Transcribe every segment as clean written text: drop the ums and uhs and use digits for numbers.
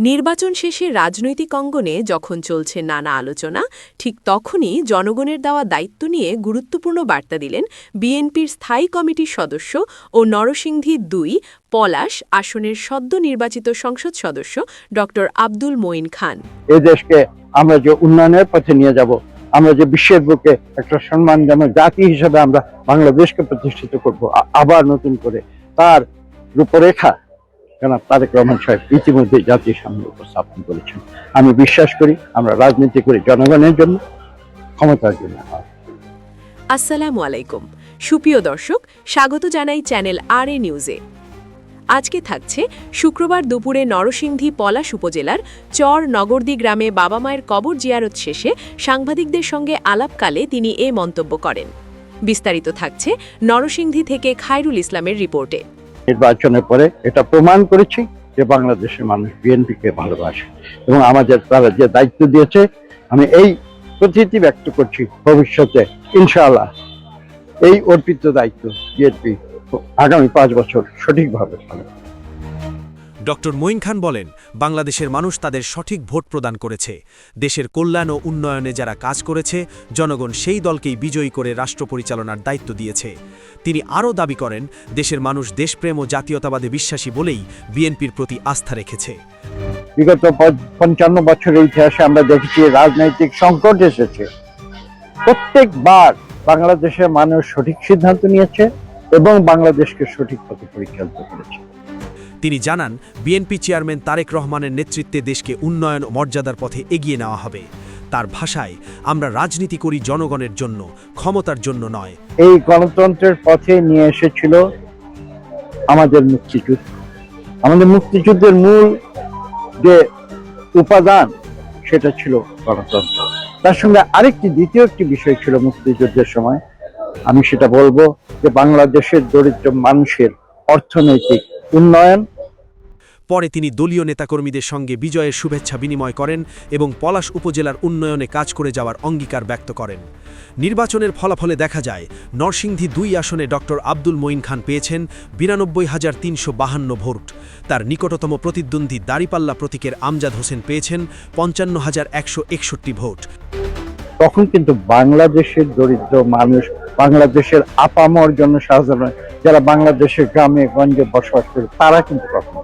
নির্বাচন শেষে রাজনৈতিক অঙ্গনে যখন চলছে নানা আলোচনা, ঠিক তখনই জনগণের দেওয়া দায়িত্ব নিয়ে গুরুত্বপূর্ণ বার্তা দিলেন বিএনপির স্থায়ী কমিটির সদস্য ও নরসিংদী ২ পলাশ আসনের সদ্য নির্বাচিত সংসদ সদস্য ড আব্দুল মঈন খান। এই দেশকে আমরা যে উন্নয়নের পথে নিয়ে যাব, আমরা যে বিশ্বের বুকে একটা সম্মানজনক জাতি হিসেবে আমরা বাংলাদেশকে প্রতিষ্ঠিত করব আবার নতুন করে, তার রূপরেখা জনাব তারেক রহমান সাহেব ইতিমধ্যে জাতির সামনে উপস্থাপন করেছেন। আমি বিশ্বাস করি আমরা রাজনীতি করি জনগণের জন্য, ক্ষমতার জন্য। আসসালামু আলাইকুম সুপ্রিয় দর্শক, স্বাগত জানাই চ্যানেল RA নিউজে। আজকে থাকছে শুক্রবার দুপুরে নরসিংদী পলাশ উপজেলার চর নগরদী গ্রামে বাবা মায়ের কবর জিয়ারত শেষে সাংবাদিকদের সঙ্গে আলাপকালে তিনি এ মন্তব্য করেন। বিস্তারিত থাকছে নরসিংদী থেকে খায়রুল ইসলামের রিপোর্টে। নির্বাচনের পরে এটা প্রমাণ করেছি যে বাংলাদেশের মানুষ বিএনপিকে ভালোবাসে এবং আমাদের তারা যে দায়িত্ব দিয়েছে, আমি এই প্রতীতি ব্যক্ত করছি ভবিষ্যতে ইনশাআল্লাহ এই অর্পিত দায়িত্ব বিএনপি আগামী 5 বছর সঠিকভাবে পালন। ডক্টর মঈন খান বলেন, বাংলাদেশের মানুষ তাদের সঠিক ভোট প্রদান করেছে। দেশের কল্যাণ ও উন্নয়নে যারা কাজ করেছে, জনগণ সেই দলকেই বিজয়ী করে রাষ্ট্র পরিচালনার দায়িত্ব দিয়েছে। তিনি আরও দাবি করেন, দেশের মানুষ দেশপ্রেম ও জাতীয়তাবাদে বিশ্বাসী বলেই বিএনপির প্রতি আস্থা রেখেছে। বিগত 55 বছরের ইতিহাসে আমরা দেখেছি রাজনৈতিক সংকট এসেছে, প্রত্যেকবার বাংলাদেশের মানুষ সঠিক সিদ্ধান্ত নিয়েছে এবং বাংলাদেশকে সঠিক পথে পরিচালিত করেছে। তিনি জানান, বিএনপি চেয়ারম্যান তারেক রহমানের নেতৃত্বে দেশকে উন্নয়ন ও মর্যাদার পথে এগিয়ে নেওয়া হবে। তার ভাষায়, আমরা রাজনীতি করি জনগণের জন্য, ক্ষমতার জন্য নয়। এই গণতন্ত্রের পথে নিয়ে এসেছিল আমাদের মুক্তিযুদ্ধ। আমাদের মুক্তিযুদ্ধের মূল যে উপাদান সেটা ছিল গণতন্ত্র। তার সঙ্গে আরেকটি দ্বিতীয় একটি বিষয় ছিল মুক্তিযুদ্ধের সময়, আমি সেটা বলবো যে বাংলাদেশের দরিদ্র মানুষের অর্থনৈতিক উন্নয়ন। পরে তিনি দলীয় নেতাকর্মীদের সঙ্গে বিজয়ের শুভেচ্ছা বিনিময় করেন এবং পলাশ উপজেলার উন্নয়নে কাজ করে যাওয়ার অঙ্গীকার ব্যক্ত করেন। নির্বাচনের ফলাফলে দেখা যায়, নরসিংদী ২ আসনে ড আব্দুল মঈন খান পেয়েছেন ৯২,৩৫২ ভোট। তার নিকটতম প্রতিদ্বন্দ্বী দাঁড়িপাল্লা প্রতীকের আমজাদ হোসেন পেয়েছেন ৫৫,১৬১ ভোট। তখন কিন্তু বাংলাদেশের দরিদ্র মানুষ, বাংলাদেশের আপামর জনসাধারণ যারা বাংলাদেশের গ্রামে গঞ্জে বসবাস করে, তারা কিন্তু কখনো।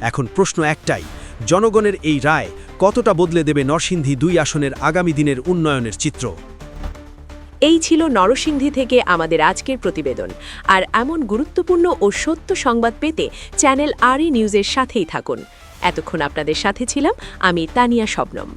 এখন প্রশ্ন একটাই, জনগণের এই রায় কতটা বদলে দেবে নরসিংদী ২ আসনের আগামী দিনের উন্নয়নের চিত্র? এই ছিল নরসিংদী থেকে আমাদের আজকের প্রতিবেদন। আর এমন গুরুত্বপূর্ণ ও সত্য সংবাদ পেতে চ্যানেল RA নিউজের সাথেই থাকুন। এতক্ষণ আপনাদের সাথে ছিলাম আমি তানিয়া শবনম।